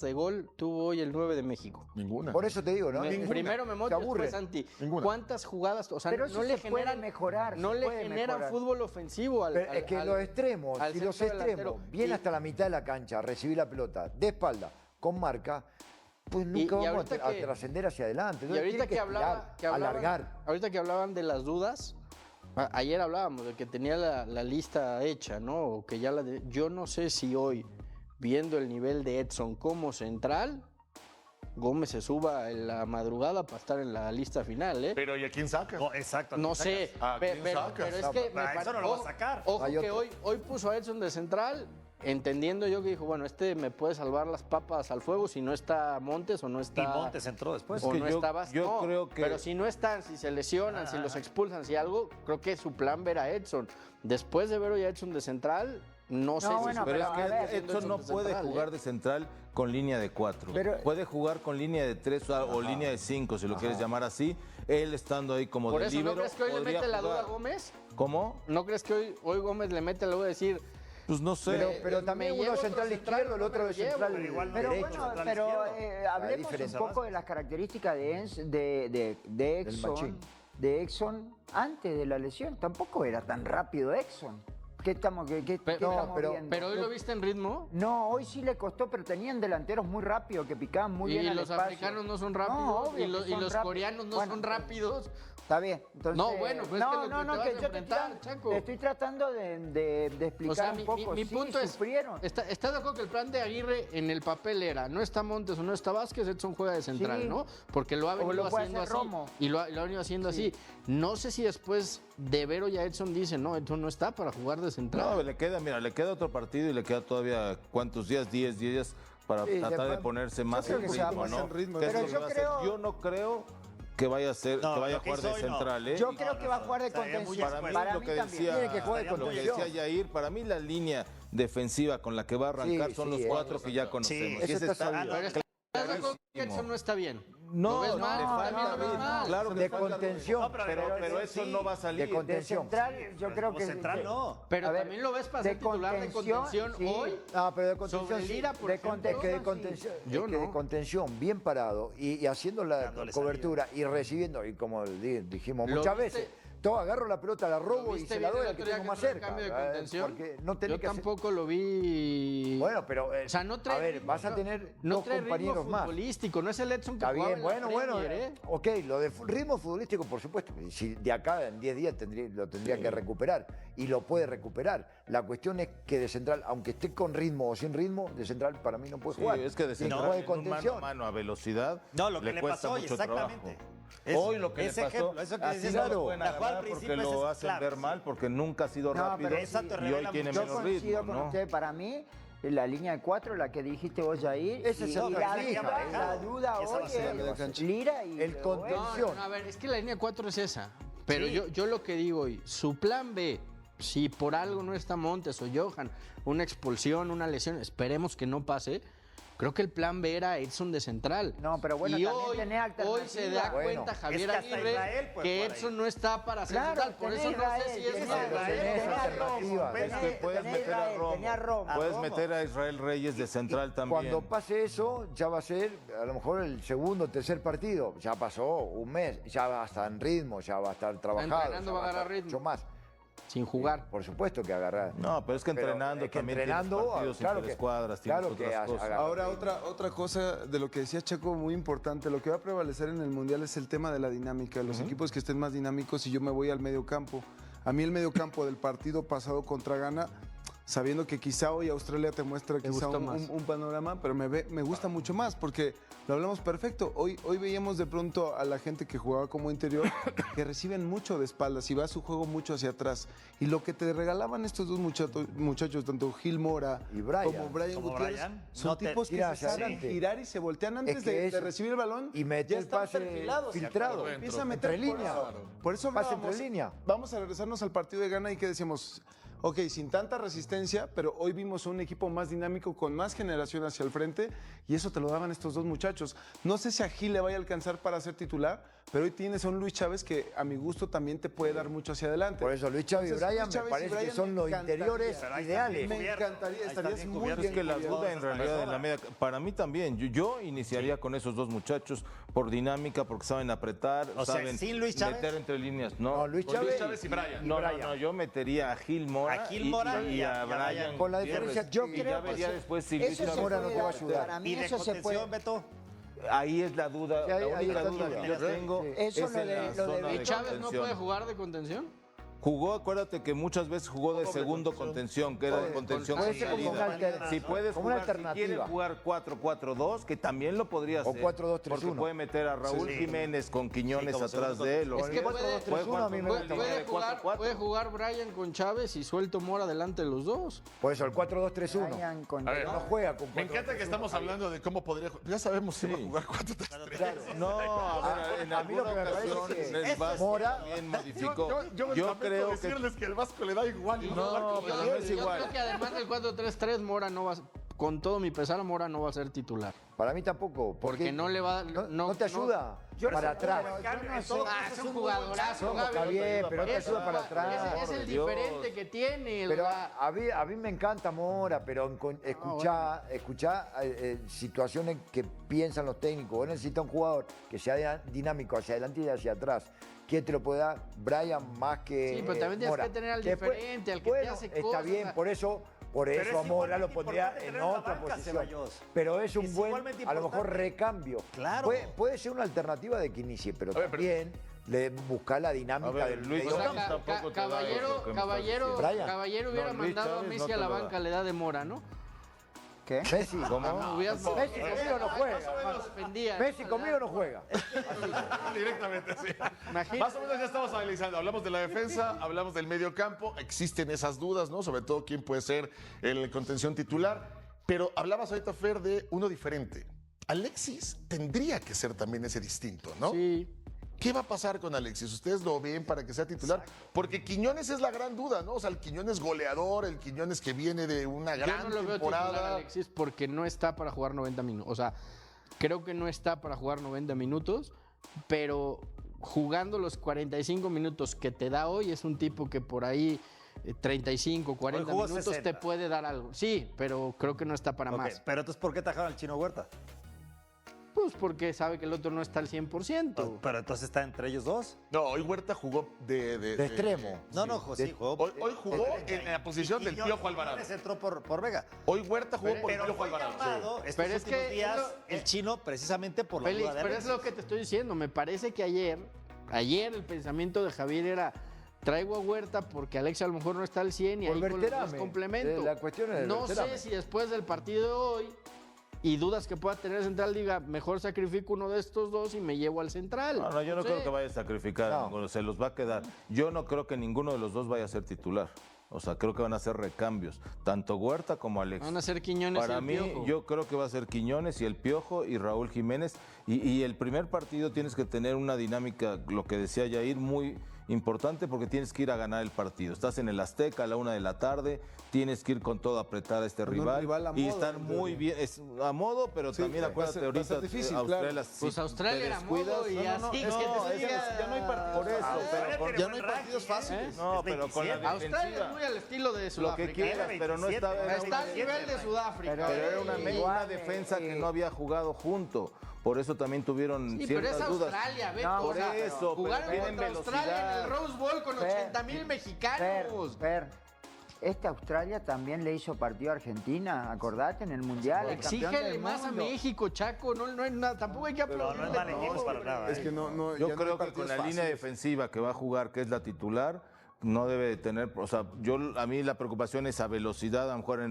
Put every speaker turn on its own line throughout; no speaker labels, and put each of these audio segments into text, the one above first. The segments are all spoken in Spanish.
de gol tuvo hoy el 9 de México?
Ninguna.
Por eso te digo, ¿no?
Primero Memo, después Santi.
Ninguna.
¿Cuántas jugadas? O sea,
Pero
no
eso
le
se puede
generan
mejorar,
no
se
le
puede
generan
mejorar.
fútbol ofensivo al,
Pero es que
al-
los extremos,
al
si los
centro
extremos
delantero.
vienen
Y-
hasta la mitad de la cancha a recibir la pelota de espalda, con marca, pues nunca
y
vamos
ahorita
a
que-
trascender hacia adelante.
Y
Entonces,
ahorita
tiene
que hablaban,
alargar.
ahorita que hablaban de las dudas, ayer hablábamos de que tenía la lista hecha, ¿no? O que ya yo no sé si hoy, viendo el nivel de Edson como central, Gómez se suba en la madrugada para estar en la lista final, ¿eh?
Pero ¿y a quién saca?
No, exacto.
No sé,
¿A quién sacas?
pero es que
Eso no lo va a sacar.
Ojo
Hay
que
otro.
hoy puso a Edson de central, entendiendo yo que dijo, bueno, me puede salvar las papas al fuego si no está Montes o no está...
Y Montes entró después.
o
que
no
yo-
está Vázquez.
yo
No,
creo que-
pero si no están, si se lesionan, si los expulsan, si algo, creo que su plan ver a Edson. Después de ver hoy a Edson de central, no sé si
bueno,
Pero es
a
que
ver,
Edson no
de
puede
central,
jugar de central con línea de 4.
Pero-
Puede jugar con línea de 3 o línea de 5, si lo quieres llamar así. Él estando ahí como
Por
de
eso, ¿no
líbero,
crees que hoy le
podría
mete la duda a
jugar.
Gómez?
¿Cómo?
¿No crees que hoy Gómez le mete la duda de decir...
Pues no sé.
Pero también
me
uno
llevo
es central
otro
izquierdo, el
no
otro
me lo
es
llevo,
central
pero igual no
Pero
derecho.
bueno,
central
pero
izquierdo.
hablemos un
diferencia.
poco de las características de Exxon,
machín.
de Exxon antes de la lesión. Tampoco era tan rápido Exxon. ¿Qué estamos, qué estamos viendo?
Pero hoy lo viste en ritmo.
No, hoy sí le costó, pero tenían delanteros muy rápidos que picaban muy bien
Y
al
los
espacio.
africanos no son rápidos.
No, obvio
y los,
que son rápidos.
coreanos no
Bueno,
son rápidos.
Está bien. Entonces,
No, bueno, pues es que lo que te vas a
que yo
enfrentar, Chaco.
te estoy tratando de explicar
O sea,
un poco.
mi
Sí,
punto es,
sufrieron.
¿estás de acuerdo que el plan de Aguirre en el papel era, no está Montes o no está Vázquez, Edson juega de central,
Sí.
¿no? Porque lo ha
O
venido
lo puede
haciendo así.
hacer Romo.
Y lo ha venido haciendo así. No sé si después de ver ya Edson dice, no, Edson no está para jugar de central.
No, le queda otro partido y le queda todavía, ¿cuántos días? 10 días para
Sí,
tratar de
después-
ponerse más
creo
en
que se va a
ritmo,
poner
¿no?
en ritmo.
¿Qué es
Pero
lo que
yo
va a hacer?
creo-
Yo no creo que vaya a ser,
No,
que vaya a
lo que
jugar de
hizo hoy no.
central, ¿eh?
Yo creo que va a jugar de
estaría muy
contención.
Para mí,
expuesto.
lo que
también.
decía,
Tiene que jugar de
lo que
contención.
decía Yair, para mí la línea defensiva con la que va a arrancar
Sí,
son
sí,
los 4 que ya conocemos.
Sí,
Y
eso
ese
está sabido.
Pero ¿estás de acuerdo que Edson no está bien?
No,
¿Lo ves
no,
mal?
le falta
También lo ves
ritmo.
mal.
Claro que
De
falta
contención.
No,
pero eso
sí.
no va a salir.
De contención.
De central, yo creo
como
que...
central no.
Pero
A ver,
también lo ves para ser titular de contención
sí.
hoy.
Ah, pero de contención
Sobre
sí.
Lira, por
de
ejemplo.
es que de contención,
Yo
es que de
no.
contención bien parado y haciendo la
Dándole
cobertura y recibiendo, y como dijimos
¿Lo
muchas
viste?
veces, todo agarro la pelota, la robo y
¿Viste
se la
bien
doy
el
al que
otro día
tengo más
entró en
cerca.
cambio de contención?
Porque no tenés
Yo
que hacer-
tampoco lo vi.
Bueno, pero
O sea, no trae
a ver,
ritmo,
vas a tener
no
dos
trae ritmo
compañeros más.
futbolístico, no es el Edson que
Está
jugaba
bien,
en la
bueno,
Premier, ¿eh?
ok, lo de ritmo futbolístico, por supuesto, si de acá en 10 días lo tendría que recuperar y lo puede recuperar. La cuestión es que de central, aunque esté con ritmo o sin ritmo, de central para mí no puede
Sí,
jugar.
es que de
Tiene
central,
jugar de
en un mano a
contención.
mano a velocidad
No, lo que le
cuesta
pasó hoy,
mucho
exactamente.
trabajo.
Es-
Hoy lo que le
ese
pasó,
ejemplo, eso que
así
dices,
no
claro,
lo pueden
la jugada al
agarrar porque
principio
lo
es
hacen
clave,
ver
sí.
mal, porque nunca ha sido
No,
rápido
pero
esa te
y hoy
revela
tiene
Yo
menos
coincido
ritmo,
con
¿no?
usted, para mí, la línea de 4, la que dijiste vos, Jair,
Esa
y
es otra
la,
línea,
duda,
¿eh?
la duda
Esa va a
hoy
ser la
es Lira y...
El contención.
No, a ver, es que la línea 4 es esa. Pero
Sí.
yo lo que digo hoy, su plan B, si por algo no está Montes o Johan, una expulsión, una lesión, esperemos que no pase. Creo que el plan B era Edson de central.
No, pero bueno,
y
también
hoy,
tenés
hoy se da
alternativa.
Bueno,
cuenta Javier
es que hasta
Aguirre
Israel puede
que
jugar ahí.
Edson no está para ser
Claro,
central. Por
tenés
eso no
Israel,
sé si es
tenés
Israel.
tenés alternativa.
Es que puedes
tenés
meter a
Israel,
Romo,
tenés a Romo.
puedes
Romo.
meter a Israel Reyes de central también.
Cuando pase eso, ya va a ser a lo mejor el segundo o tercer partido. Ya pasó un mes, ya va a estar en ritmo, ya va a estar trabajado.
Entrenando
ya
va a agarrar
estar
ritmo.
mucho más.
Sin jugar.
Por supuesto que agarrar.
No, pero es que entrenando
es que
también
entrenando,
tienes partidos
claro
interescuadras,
claro
tienes
que
otras cosas.
agarra
Ahora,
ritmo.
otra cosa de lo que decía Checo, muy importante, lo que va a prevalecer en el Mundial es el tema de la dinámica, los equipos que estén más dinámicos y yo me voy al medio campo. A mí el medio campo del partido pasado contra Ghana, sabiendo que quizá hoy Australia te muestra quizá
gustó más.
un panorama, pero me gusta mucho más porque lo hablamos perfecto. Hoy veíamos de pronto a la gente que jugaba como interior que reciben mucho de espaldas y va su juego mucho hacia atrás. Y lo que te regalaban estos dos muchachos tanto Gil Mora
Y Brian.
como Brian
Como
Gutiérrez,
Brian,
son
no te
tipos que
tira
se
hacia
saben
adelante.
girar y se voltean antes
Es que
de
eso-
recibir el balón
y mete
ya
el
están
pase
perfilados.
filtrado.
Empieza a meter
Entre
por
líneas.
eso. Por eso
Pase
hablábamos,
entre líneas.
vamos a regresarnos al partido de Ghana y que decíamos, ok, sin tanta resistencia, pero hoy vimos un equipo más dinámico, con más generación hacia el frente, y eso te lo daban estos dos muchachos. No sé si a Gil le vaya a alcanzar para ser titular, pero hoy tienes a un Luis Chávez que a mi gusto también te puede dar mucho hacia adelante.
Por eso Luis Chávez y
Entonces,
Brian
Luis Chávez
me
y
parece que
Brian
son
me
los
encantaría.
interiores
Pero ahí está
ideales.
bien
Me encantaría,
Ahí
estarías
están bien
muy
cubiertos.
bien
Es que la
cubierto.
duda en realidad en la media, para mí también, yo iniciaría con esos dos muchachos por dinámica, porque saben apretar,
O sea,
saben
¿sin Luis Chávez?
meter entre líneas.
No, Luis Chávez,
y Brian.
No, yo metería a Gil Mora,
A Gil Mora
y a Brian.
Con la
Gutiérrez.
diferencia
Yo
que
Y ya
creo que
vería
eso-
después si Luis
Eso se
Chávez
Mora no
puede
te va a
dar.
ayudar.
Para mí
¿Y de
eso se puede.
contención, Beto?
Ahí es la duda,
Sí, ahí
la única
está
duda
la
que
duda.
yo tengo
Sí.
Eso
es
lo
en
de-
la
lo de
zona
Luis
de
¿Chávez no
contención.
puede jugar de contención?
Jugó, acuérdate que muchas veces jugó de segundo contención, que era de contención
puede
con
ser como
salida.
una alter-
Si puedes
como una
jugar, si quiere
alternativa.
jugar 4-4-2, que también lo podría
O
hacer.
4-2-3-1.
Porque puede meter a Raúl Jiménez con Quiñones
como
atrás
segundo
de él. o-
Es que puede,
4-2-3-1 a mí me
puede
gusta.
jugar-
puede jugar Brian con Chávez y suelto Mora delante de los dos.
Por eso el 4-2-3-1.
Brian con-
A ver,
No juega con
Me encanta que estamos hablando de cómo podría jugar. Ya sabemos si va a jugar 4-3-3.
No, a ver, en
A mí lo que
alguna
me parece
ocasión
es que
el Vasco
Mora-
también modificó.
Yo
Yo
lamento
creo que
decirles que el Vasco le da igual. y
No,
va a jugar
pero
como
no
quiere.
es
Yo
igual.
creo que además del 4-3-3, Mora no va a, con todo mi pesar, Mora no va a ser titular.
Para mí tampoco.
Porque no le va
No te ayuda para atrás.
Es un jugadorazo,
No, está bien, pero no te ayuda para atrás.
Es el
Dios.
diferente que tiene.
Pero a mí me encanta Mora, pero escuchá situaciones que piensan los técnicos. Vos necesitas un jugador que sea dinámico hacia adelante y hacia atrás. ¿Quién te lo puede dar? Brian más que
Sí, pero también tienes
Mora.
que tener al
Después,
diferente, al que te
bueno,
hace
está
cosas.
bien, por eso
Pero
a
es
Mora lo
igualmente
pondría
importante
en
tener en la
otra
banca,
posición.
Ceballos.
Pero es un
Es
buen,
igualmente
a lo mejor
importante.
recambio.
Claro.
Puede ser una alternativa de que inicie, pero
ver, pero-
también buscar la dinámica
A ver,
del
Luis
O
medio
sea,
Chávez tampoco te da eso que me estás diciendo.
Brian.
Caballero hubiera
No, Luis
mandado a
Chávez
Messi
no
a
te
la
lo da.
banca a la edad de Mora, ¿no?
¿Qué?
Messi,
Hubieras-
Messi conmigo no juega.
Defendía.
Messi conmigo no juega.
Directamente, sí.
Imagínate.
Más o menos ya estamos analizando. Hablamos de la defensa, hablamos del medio campo. Existen esas dudas, ¿no? Sobre todo quién puede ser el contención titular. Pero hablabas ahorita, Fer, de uno diferente. Alexis tendría que ser también ese distinto, ¿no?
Sí.
¿Qué va a pasar con Alexis? ¿Ustedes lo ven para que sea titular? Porque Quiñones es la gran duda, ¿no? O sea, el Quiñones goleador, el Quiñones que viene de una
Yo
gran
no lo veo titular,
temporada.
Alexis, porque no está para jugar 90 minutos. O sea, creo que no está para jugar 90 minutos, pero jugando los 45 minutos que te da hoy, es un tipo que por ahí 35, 40
Hoy jugó
minutos
60.
te puede dar algo. Sí, pero creo que no está para
Ok,
más.
pero entonces, ¿por qué tajaron al Chino Huerta?
Pues porque sabe que el otro no está al 100%.
Pero entonces está entre ellos dos.
No, hoy Huerta jugó de
extremo.
No, no, sí, jugó.
Hoy jugó en la posición del Piojo Alvarado.
Quiñones entró por Vega.
Hoy Huerta jugó por el
Pero
Piojo
fue
Alvarado.
llamado estos
Pero es
últimos
que
días
es lo-
el Chino precisamente por la
Félix,
duda de
pero es
Alexis.
lo que te estoy diciendo. Me parece que ayer el pensamiento de Javier era: traigo a Huerta porque Alexis a lo mejor no está al 100 y
Por
ahí con los
Berterame.
dos complemento.
La cuestión es el
No
Berterame.
sé si después del partido de hoy y dudas que pueda tener Central diga, mejor sacrifico uno de estos dos y me llevo al Central.
No, yo no
sé.
creo que vaya a sacrificar a
No.
ninguno, se los va a quedar. Yo no creo que ninguno de los dos vaya a ser titular. O sea, creo que van a ser recambios, tanto Huerta como Alexis.
Van a ser Quiñones y
Para
el
mí,
Piojo.
yo creo que va a ser Quiñones y el Piojo y Raúl Jiménez. Y el primer partido tienes que tener una dinámica, lo que decía Yair, muy importante porque tienes que ir a ganar el partido. Estás en el Azteca a la 1 de la tarde, tienes que ir con todo a apretar a este
Con un
rival,
rival a
y
modo,
estar
en
muy
teoría.
bien, es a modo, pero
Sí,
también
va a
acuérdate
ser- va a
ahorita
ser difícil,
Australia,
claro.
si
Pues Australia
te
era modo
descuidas-
y
no, no,
así,
no,
que
no,
te diga-
ya no hay partidos
Por eso,
fáciles.
pero
ya no hay partidos fáciles.
No,
Es
pero con la
27.
Australia es
defensiva.
muy al estilo de
Lo
Sudáfrica.
que quieras,
Era
pero no
27,
estaba. era
Está
una-
al nivel de Sudáfrica.
Pero
Pero era una
Igual,
defensa que no había jugado junto. Por eso también tuvieron
Sí, pero es
ciertas dudas.
Australia, Beto.
No,
o
por
sea,
eso,
jugaron
pero
contra
tienen
Australia en el
velocidad.
Rose Bowl con 80,000 mexicanos.
Esta Australia también le hizo partido a Argentina, acordate, en el Mundial. el campeón
Exígele
del
más a
mundo.
México, Chaco. No hay nada. Tampoco hay que
No, no es
aplaudirle.
mal equipo para nada.
Es que no,
Yo
ya no hay
creo que
partidos
con la línea
fáciles.
defensiva que va a jugar, que es la titular, no debe de tener, o sea, a mí la preocupación es a velocidad, a lo mejor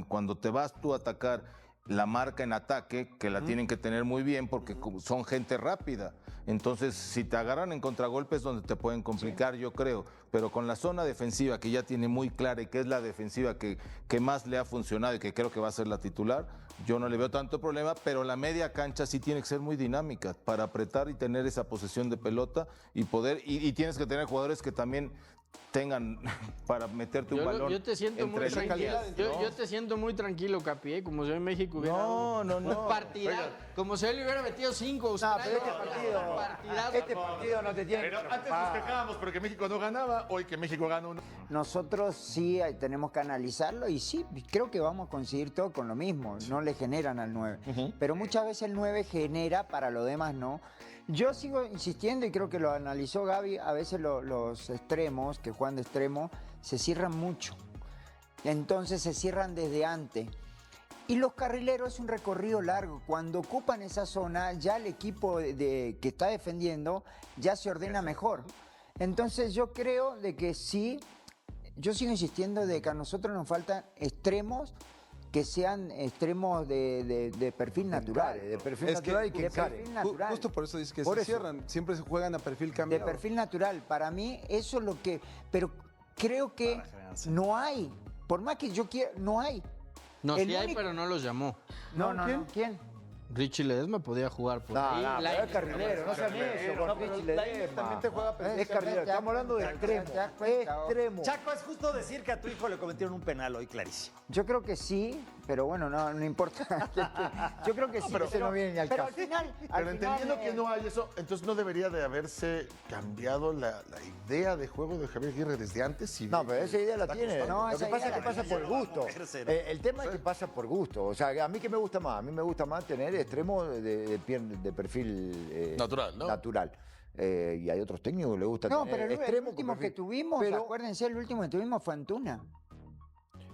cuando te vas tú a atacar la marca en ataque, que la tienen que tener muy bien porque son gente rápida. Entonces, si te agarran en contragolpes donde te pueden complicar, yo creo. Pero con la zona defensiva que ya tiene muy clara y que es la defensiva que más le ha funcionado y que creo que va a ser la titular, yo no le veo tanto problema, pero la media cancha sí tiene que ser muy dinámica para apretar y tener esa posesión de pelota y poder, y tienes que tener jugadores que también tengan para meterte un balón.
Yo te siento muy
entre
tranquilo.
líneas, ¿no?
Yo te siento muy tranquilo, Capi, ¿eh? Como si en México hubiera
No, no, no.
un partidazo. Como si él le hubiera metido 5 a
No,
Australia.
pero este partido no te tiene
Pero
que
antes nos
preocupar.
quejábamos porque México no ganaba, hoy que México gana uno.
Nosotros sí tenemos que analizarlo y sí, creo que vamos a conseguir todo con lo mismo. No le generan al 9. Pero muchas veces el 9 genera, para lo demás no. Yo sigo insistiendo y creo que lo analizó Gaby, a veces los extremos, que juegan de extremo, se cierran mucho. Entonces se cierran desde antes. Y los carrileros es un recorrido largo. Cuando ocupan esa zona, ya el equipo que está defendiendo ya se ordena mejor. Entonces yo creo de que sí, yo sigo insistiendo de que a nosotros nos faltan extremos que sean extremos de perfil natural.
De perfil
Es que-
natural y que
de
encare.
perfil natural.
Justo por eso dices que
Por
se
eso.
cierran. Siempre se juegan a perfil
De
cambiado.
perfil natural. Para mí eso es lo que... Pero creo que no hay. Por más que yo quiera, no hay.
No,
El
sí hay,
único-
pero no los llamó.
No. ¿Quién?
Richie Ledesma podía jugar por
No,
ahí.
no, pero
Lainez,
es carrilero, no sean eso, con Richie Ledesma.
también te juega
Es carrilero, estamos hablando de extremo.
¿Te das cuenta?
Extremo.
Chaco, es justo decir que a tu hijo le cometieron un penal hoy, clarísimo.
Yo creo que sí, pero bueno, no importa. Yo creo que sí.
pero ese no viene ni al
pero
caso.
al final...
Pero entendiendo que no hay eso, entonces no debería de haberse cambiado la idea de juego de Javier Aguirre desde antes. Si
No, pero esa idea la tiene.
No,
Lo
esa
que pasa
idea
es que
la
pasa por gusto. El tema es que pasa por gusto. O sea, a mí que me gusta más. A mí me gusta más tener extremo de perfil
Natural, ¿no?
natural. Y hay otros técnicos que les gusta
No,
tener
pero el
extremo
último
con
que
perfil.
tuvimos,
Pero,
acuérdense, el último que tuvimos fue Antuna.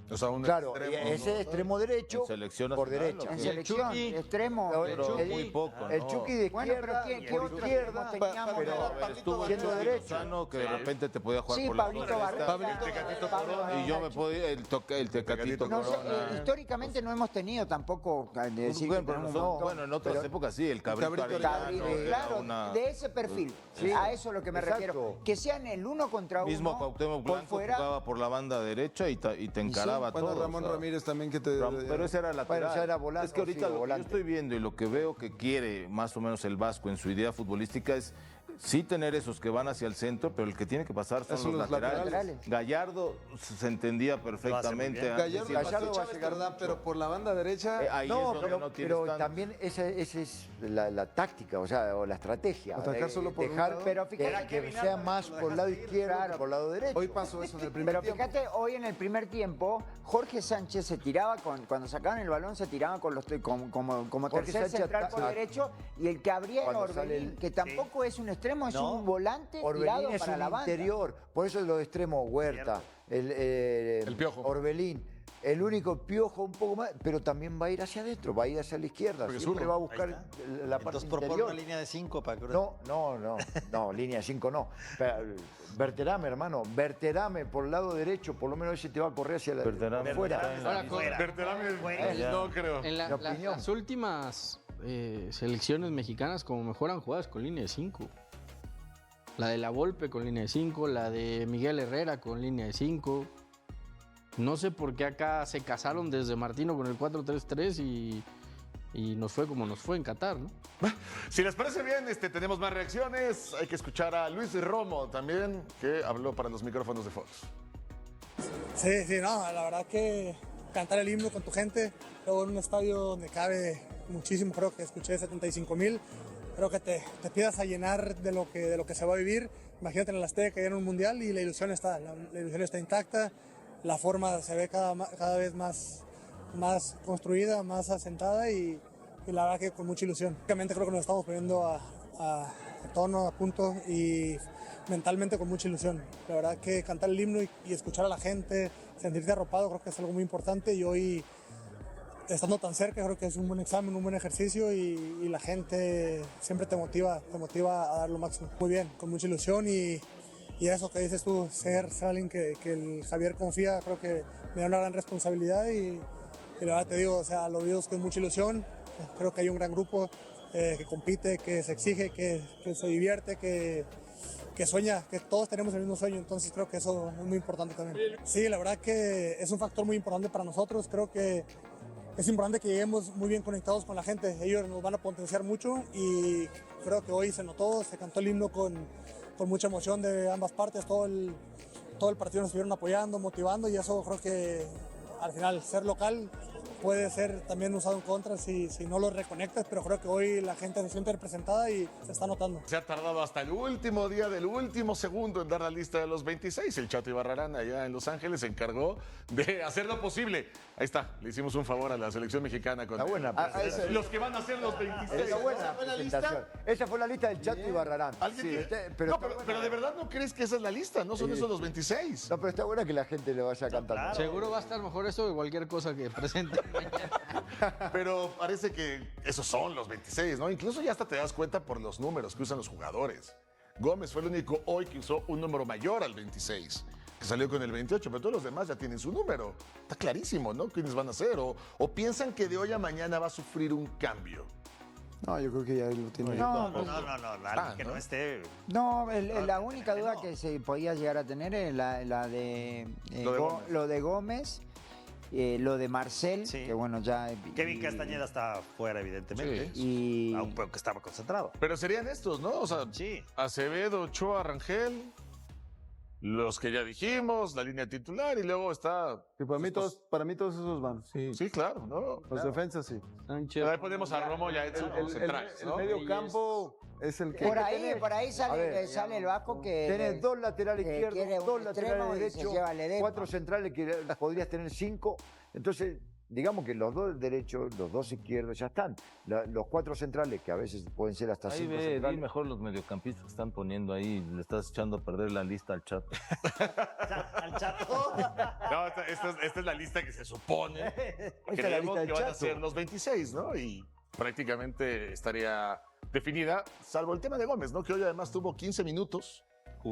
O sea, un
claro,
extremo,
y ese
¿no?
extremo derecho
En selección
por
nacional,
derecha.
¿o
En
qué?
selección,
Chucky.
extremo.
Pero
el-
muy poco,
El
¿no?
Chucky de
Bueno,
izquierda,
pero ¿qué
por
otro
izquierda,
teníamos?
pero
Estuvo
siendo
Chucky
derecho.
Lozano, que de repente te podía jugar
Sí,
por la
Pablito
derecha.
Barrera.
Y yo me podía, el Tecatito
No sé,
Corona.
históricamente no hemos tenido tampoco de decir
Bueno,
que
pero
tenemos
nosotros-
un montón.
bueno, en otras épocas sí, el Cabrito
Cabrito
Arellano
Cabri-
era
claro,
una-
de ese perfil.
Sí.
A eso es lo que me
Exacto.
refiero. Que sean el uno contra uno.
Mismo Cuauhtémoc
por
Blanco
fuera.
jugaba por la banda derecha y te encaraba
Bueno,
todo.
Ramón
o sea.
Ramírez también que te...
Pero ese era lateral.
Bueno, ese era volante,
es que ahorita
sí,
lo que yo
volante.
estoy viendo y lo que veo que quiere más o menos el Vasco en su idea futbolística es sí tener esos que van hacia el centro, pero el que tiene que pasar son
Son
los
los
laterales.
laterales.
Gallardo se entendía perfectamente.
bien.
antes
Gallardo,
y más-
Gallardo va a
Chávez,
llegar
¿verdad?
mucho.
Pero por la banda derecha...
ahí
No,
es donde
pero,
no tienes
pero
tanto.
también esa es la táctica, o sea, o la estrategia.
Atacar solo por un
dejar
lado.
Pero fíjate
que sea más por el lado izquierdo que por el lado derecho.
Hoy pasó eso en el primer
Pero
tiempo.
fíjate, hoy en el primer tiempo, Jorge Sánchez se tiraba cuando sacaban el balón, se tiraba con como
Jorge
tercer
Sánchez
central por
ataca.
derecho, y el que abría era
Cuando sale
Orbelín,
el-
que tampoco es un extremo, es
No.
un volante
Orbelín
tirado
es
para
un
la banda.
interior, por eso los extremos, Huerta, el
Piojo.
Orbelín, el único Piojo un poco más, pero también va a ir hacia adentro, va a ir hacia la izquierda,
Porque
siempre
zurdo.
va a
Ahí
buscar
está.
la parte
Entonces propone
interior.
una línea de 5 para que...
No, línea 5 no. Pero, Berterame, hermano, Berterame por el lado derecho, por lo menos ese te va a correr hacia la
Berterame
afuera.
está en la
Ahora,
misma.
con-
Berterame, no creo.
En
Mi opinión.
las últimas selecciones mexicanas, como mejoran jugadas con línea de 5. La de La Volpe con línea de 5, la de Miguel Herrera con línea de 5. No sé por qué acá se casaron desde Martino con el 4-3-3 y nos fue como nos fue en Qatar, ¿no?
Si les parece bien, tenemos más reacciones. Hay que escuchar a Luis Romo también, que habló para los micrófonos de Fox.
Sí, no, la verdad que cantar el himno con tu gente, luego en un estadio donde cabe muchísimo, creo que escuché 75,000, creo que te pidas a llenar de lo que se va a vivir. Imagínate en el Azteca, ya en un mundial y la ilusión está intacta, la forma se ve cada vez más construida, más asentada y la verdad que con mucha ilusión. Obviamente creo que nos estamos poniendo a tono, a punto y mentalmente con mucha ilusión. La verdad que cantar el himno y escuchar a la gente, sentirte arropado, creo que es algo muy importante y hoy, estando tan cerca, creo que es un buen examen, un buen ejercicio y la gente siempre te motiva a dar lo máximo. Muy bien, con mucha ilusión y eso que dices tú, ser alguien que el Javier confía, creo que me da una gran responsabilidad y la verdad te digo, o sea, lo vivo con mucha ilusión. Creo que hay un gran grupo que compite, que se exige, que se divierte, que sueña, que todos tenemos el mismo sueño, entonces creo que eso es muy importante también. Sí, la verdad que es un factor muy importante para nosotros, creo que es importante que lleguemos muy bien conectados con la gente, ellos nos van a potenciar mucho y creo que hoy se notó, se cantó el himno con mucha emoción de ambas partes, todo el todo el partido nos estuvieron apoyando, motivando, y eso creo que al final ser local puede ser también usado en contra si no lo reconectas, pero creo que hoy la gente se siente representada y se está notando.
Se ha tardado hasta el último día del último segundo en dar la lista de los 26. El Chato Ibarrarán allá en Los Ángeles se encargó de hacer lo posible. Ahí está, le hicimos un favor a la selección mexicana con
Está buena.
los que van a ser los 26.
Está buena presentación. Esa fue la lista del Chato Ibarrarán.
¿Alguien tiene- pero de verdad no crees que esa es la lista, no son esos los 26.
No, pero está buena que la gente le vaya cantando.
Seguro va a estar mejor eso que cualquier cosa que presente mañana.
Pero parece que esos son los 26, ¿no? Incluso ya hasta te das cuenta por los números que usan los jugadores. Gómez fue el único hoy que usó un número mayor al 26, que salió con el 28, pero todos los demás ya tienen su número. Está clarísimo, ¿no? ¿Quiénes van a ser? O piensan que de hoy a mañana va a sufrir un cambio.
No, yo creo que ya lo tiene.
No,
alguien que no esté.
No, la única duda que se podía llegar a tener es la de, lo de Gómez, lo de Marcel,
Sí.
que bueno, ya...
Kevin Castañeda está fuera, evidentemente.
Y...
Aunque estaba concentrado.
Pero serían estos, ¿no? O sea,
Sí.
Acevedo, Ochoa, Rangel, los que ya dijimos, la línea titular y luego está...
Que para mí todos esos van.
Sí, claro, ¿no?
Los defensas sí.
Sánchez.
Ahí ponemos a Romo y a Edson como centrales,
El
¿no?
medio campo es el que...
Por ahí
A
sale,
ver,
sale el Vasco que...
Tenés dos laterales
que
izquierdos,
quiere un
dos
extremo
laterales
y se
derechos,
lleva a Ledesma.
4 centrales que podrías tener 5. Entonces, digamos que los 2 derechos, los 2 izquierdos ya están. Los 4 centrales, que a veces pueden ser hasta
Ahí
5
ve, di
centrales.
mejor los mediocampistas que están poniendo ahí. Le estás echando a perder la lista al chat.
Al Chato.
No, esta es la lista que se supone.
es la lista del
que van a
Chato.
ser los 26, ¿no? Y prácticamente estaría definida, salvo el tema de Gómez, ¿no? Que hoy además tuvo 15 minutos.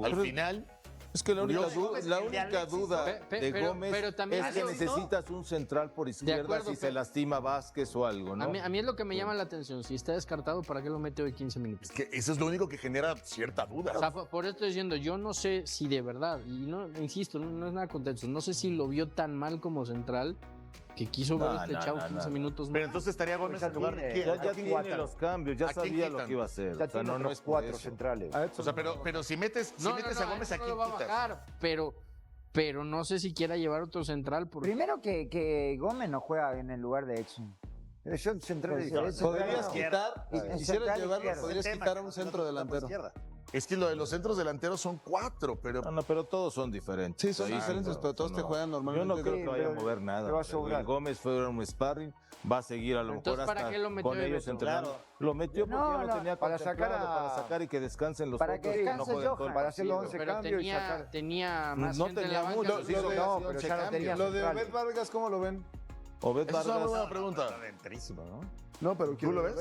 Al final,
Es que la única
Curioso.
duda
Pe-
de
pero-
Gómez
pero también
es que
eso-
necesitas un central por izquierda
acuerdo,
si se
pero-
lastima Vázquez o algo, ¿no?
A mí es lo que me llama la atención. Si está descartado, ¿para qué lo mete hoy 15 minutos?
es que eso es lo único que genera cierta duda.
O sea, por eso estoy diciendo, yo no sé si de verdad, y no, insisto, no es nada contexto, no sé si lo vio tan mal como central que quiso ver este chavo 15 minutos más.
Pero entonces estaría Gómez en lugar de quién.
Ya
¿A quién
tiene
guatan?
los cambios, ya
¿A quién
sabía lo
quitan?
que iba a hacer.
Ya
O sea,
tiene
no
otros
es por
4
eso.
centrales.
O sea, pero si metes, a Gómez, ¿a
no
quién
lo va a
quitas?
bajar, pero no sé si quiera llevar otro central. Porque
Primero que Gómez no juega en el lugar de Edson.
Son centrales
Pues,
diferentes.
Podrías
Izquierda.
quitar,
Izquierda.
quisieras
Central
llevarlo,
izquierda.
podrías quitar a un centro delantero.
Es que lo de los centros delanteros son 4, pero
No, pero todos son diferentes.
Sí, son
Ahí
diferentes, pero todos te juegan
Yo
normalmente.
no creo que vaya a
pero
mover nada.
te va a sobrar.
El Gómez fue un sparring, va a seguir a lo mejor
Entonces, ¿para
hasta
qué lo metió
con
el
ellos
otro?
entrenando.
Claro.
Lo metió porque
No,
ya lo
no,
tenía
para sacar
contemplado,
a-
para sacar y que descansen los
Para
otros
que
y no
descanse
jueguen todo el
Johan.
Para hacer los
partido.
11
pero
cambios y sacar.
tenía más
No
gente en
tenía
la banca.
mucho,
entonces-
sí,
No, pero ya no tenía
Lo de
centrales.
Obed Vargas, ¿cómo lo ven?
Obed
esa es una
Vargas
buena pregunta.
Está enterísimo, ¿no?
No, pero
¿Tú lo ves?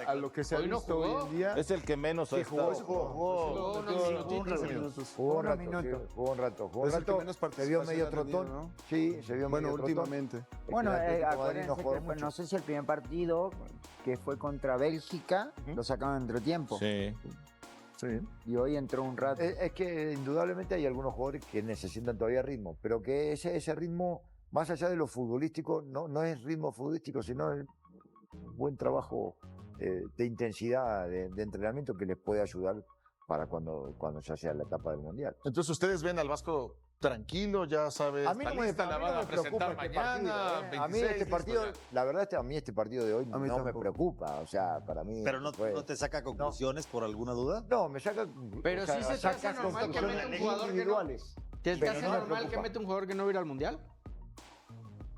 A lo que se ha
Hoy no
visto
jugó.
hoy en día.
es el que menos ha
Sí, jugó,
estado.
Jugó unos minutitos.
Jugó un
Unos
rato, sí,
minutos.
jugó un rato. Jugó un
Es el que
rato,
menos
se vio
participación
medio
ha tenido,
trotón.
¿no?
Sí, se vio
Bueno,
medio trotón.
últimamente.
Es que
Bueno,
el Atlético de Madrid
acuérdense
no juega
que pues,
mucho.
no sé si el primer partido, que fue contra Bélgica, lo sacaron en entretiempo.
Sí.
Y hoy entró un rato.
Es que indudablemente hay algunos jugadores que necesitan todavía ritmo, pero que ese ritmo, más allá de lo futbolístico, no es ritmo futbolístico, sino el buen trabajo de intensidad, de entrenamiento que les puede ayudar para cuando ya sea la etapa del Mundial.
Entonces ustedes ven al Vasco tranquilo, ya sabes,
A mí no
está
me,
lista, la
a mí
van
no
a
me preocupa
presentar
este
mañana,
partido. A mí
26,
este partido,
listo
la verdad, a mí este partido de hoy
A mí
no me
tampoco.
preocupa. O sea, para mí.
Pero no,
fue-
no te saca conclusiones por alguna duda.
No, me saca.
Pero
o sea,
sí se te hace
saca
normal que
conclusiones
meta un jugador que no-
individuales.
¿Te
Pero
hace
no me
normal que
preocupa.
mete un jugador que no va a ir al mundial?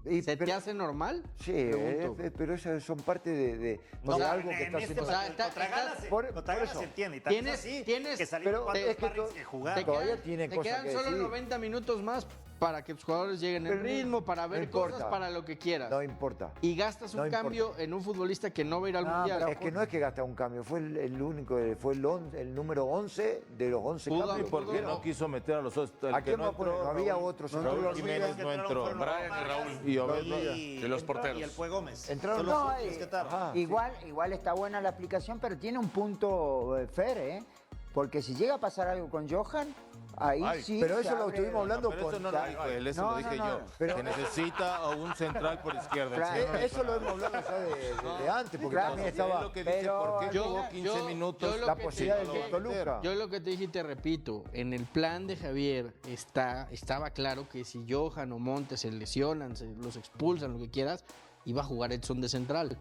Y-
¿Se te
pero-
hace normal?
Sí,
Pregunto.
pero esas son parte de
No,
algo que
en
está
este
haciendo.
o sea,
partido contra
estás-
Ghana se-
por-
contra
por
Ghana
eso.
se entiende. Y tanto
Tienes-
así
tienes-
que salir
pero
cuatro
es que
sparrings
to-
que jugar.
Te
Todavía
quedan,
tienen
te
cosas
quedan
que
solo
decir.
90 minutos más para que tus jugadores lleguen en
Pero
ritmo, para ver
importa.
cosas, para lo que quieras.
No importa.
Y gastas
no
un
importa.
cambio en un futbolista que no va a ir al
No,
mundial.
pero
Es que no es que gasta un cambio, fue el único, fue el número 11 de los 11
Pudo-
cambios.
¿Y por qué no quiso meter a los otros? El
¿A
que
quién
no
va a poner?
entró,
No había
Raúl-
otros.
Raúl
Raúl
Jiménez no entró.
Brian y Raúl.
Y Obed Vargas.
Y los porteros.
Y el fue Gómez.
Entraron
Son los
los-
únicos que entraron.
Ajá,
Igual está buena la explicación, pero tiene un punto Fer, ¿eh? Porque si llega a pasar algo con Johan, Ahí
Ay,
sí.
Pero
se
eso lo
abre-
estuvimos hablando
Pero eso
con...
no lo dijo él, eso
No,
lo dije
no,
yo.
no.
Pero-
que necesita a un central por izquierda.
Claro.
Sí, no
Eso
dijo
lo hemos hablado ya de antes, porque
Claro,
también
Él
estaba
lo que dice,
pero
¿por qué
yo-
jugó 15
yo-
minutos?
yo lo
la
que
posibilidad
te
del
dije-
Toluca.
Yo lo que te dije y te repito, en el plan de Javier estaba claro que si Johan o Montes se lesionan, se los expulsan, lo que quieras, iba a jugar Edson de central.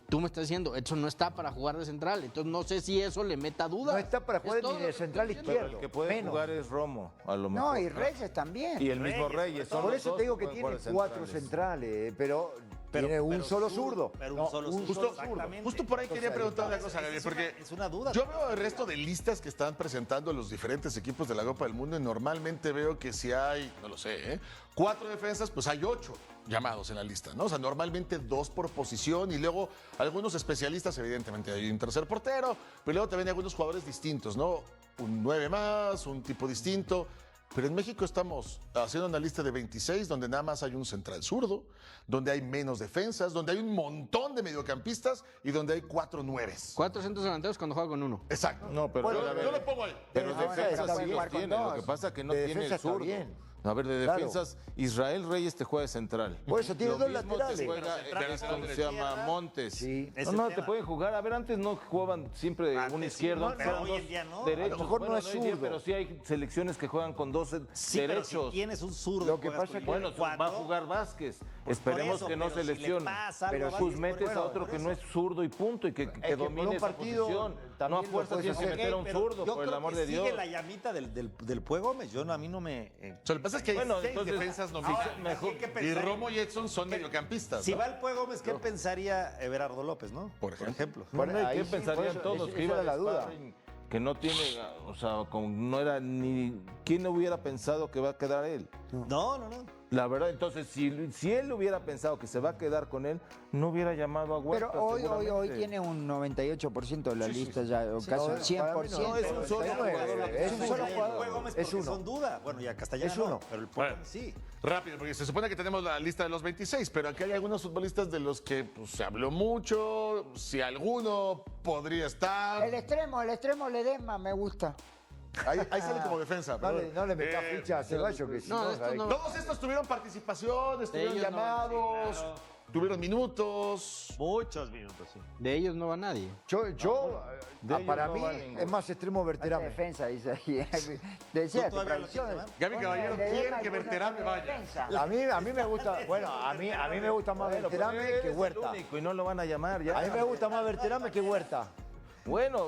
Tú me estás diciendo, Edson no está para jugar de central, entonces no sé si eso le meta duda.
No está para jugar
Es todo
ni
lo
de
que
central
estoy
Pero
izquierdo.
el que puede
menos.
jugar es Romo, a lo mejor.
No, y Reyes también.
Y el mismo Reyes. son
Por
los
eso
dos
te digo que
pueden
tiene
jugar de
4
centrales.
centrales, pero tiene un solo zurdo.
Pero
No,
un solo zurdo.
Justo,
Exactamente.
justo por ahí quería
Entonces,
preguntar una
Eso
cosa, Gabriel,
es
porque
es una duda.
yo veo el resto de listas que están presentando los diferentes equipos de la Copa del Mundo y normalmente veo que si hay, no lo sé, 4 defensas, pues hay 8 llamados en la lista, ¿no? O sea, normalmente 2 por posición y luego algunos especialistas, evidentemente hay un tercer portero, pero luego también hay algunos jugadores distintos, ¿no? Un 9 más, un tipo distinto. Pero en México estamos haciendo una lista de 26 donde nada más hay un central zurdo, donde hay menos defensas, donde hay un montón de mediocampistas y donde hay 4 nueves.
4 centros delanteros cuando juega con uno.
Exacto.
No, pero
Bueno,
a ver,
Yo lo pongo ahí.
pero
Ahora
defensas
está
sí
bien.
los tiene. Lo que pasa es que no
De
tiene
defensa
el
está
zurdo.
bien.
A ver, de
Claro.
defensas, Israel Reyes te juega de central.
Por eso tiene
Lo
dos
mismo
laterales.
te juega,
Pero central
¿cómo
de
se llama?
izquierda.
Montes.
Sí.
Es
No,
el
no,
tema.
te pueden jugar. A ver, antes no jugaban siempre
Antes
un
sí,
izquierdo,
no, pero
eran
hoy
dos
en día no.
derechos.
A lo mejor
Bueno,
no es
hoy en día,
zurdo.
pero sí hay selecciones que juegan con dos
Sí, pero
derechos.
si tienes un zurdo.
Lo que
juegas
pasa
con
que-
Bueno,
línea de
va a
cuatro,
jugar Vázquez.
pues por
Esperemos
eso,
que no
pero
se
si le
lesione.
pasa algo
Pero
a
sí,
Pues
Vázquez,
metes
por
a
eso,
otro
por
que no
eso.
es zurdo y punto, y que
por
domine
un
esa
partido
posición.
también
No a
lo
fuerza
puedes
tienes que
hacer.
meter a un
Pero
zurdo,
yo
por el
creo
amor
que
de Dios.
sigue la llamita del Pue Gómez. Yo a mí no me...
O sea, lo que pasa es que hay
Bueno,
6
entonces,
defensas
Ahora,
nominadas.
mejor que
Y
pensar-
Romo y Edson son mediocampistas.
Si
¿no?
va el Pue Gómez, ¿qué pensaría Everardo López, no?
Por ejemplo.
Bueno,
Bueno, ¿y
ahí
qué
sí, por
pensarían
eso,
todos?
esa
Que iba
era
de
la duda.
sparring, que no tiene, o sea, como no era ni... ¿Quién hubiera pensado que va a quedar él?
No.
La verdad, entonces, si él hubiera pensado que se va a quedar con él, no hubiera llamado a Huerta.
Pero hoy
seguramente.
tiene un 98% de la lista ya, o casi un
no,
100%.
para mí
No, es un solo
99,
jugador.
es un solo
El
jugador.
Pue Gómez
Es
porque
uno.
son duda. Bueno, ya Castellano
Es uno.
no, pero el Pue
Bueno.
Gómez sí.
Rápido, porque se supone que tenemos la lista de los 26, pero aquí hay algunos futbolistas de los que pues, se habló mucho, si alguno podría estar.
El extremo Ledesma me gusta.
Ahí sale como defensa.
No le metas ficha a Ceballos, que si
no,
no,
esto
¿sabes
no-
qué?
Todos estos tuvieron participación, estuvieron
ellos no van a
llamados, tuvieron minutos.
Muchos minutos, sí.
De ellos no va nadie.
Para
no
mí
va ninguno.
es más extremo
Alta
Berterame.
defensa, dice ahí. Decía,
¿Tú todavía lo
tradición.
tienes,
Gaby Caballero quiere que Berterame vaya.
A mí me gusta, bueno, a mí me gusta más
Bueno,
Berterame
pues,
que
eres el
Huerta.
único y no lo van a llamar ya.
A mí me gusta más Berterame que Huerta.
Bueno,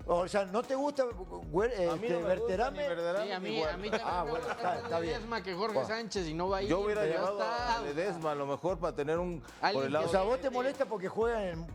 O sea, ¿no te gusta
a mí no me gusta ni
Berterame?
Berterame
Sí, a
ni
mí
Huerta.
también
Ah,
me
bueno,
gusta
está
más
bien.
Ledesma que Jorge
Bueno.
Sánchez y no va a ir.
Yo hubiera
pero ya
llevado
está.
a Ledesma a lo mejor para tener un...
Alguien
por el lado...
O sea, ¿vos te molesta porque juega en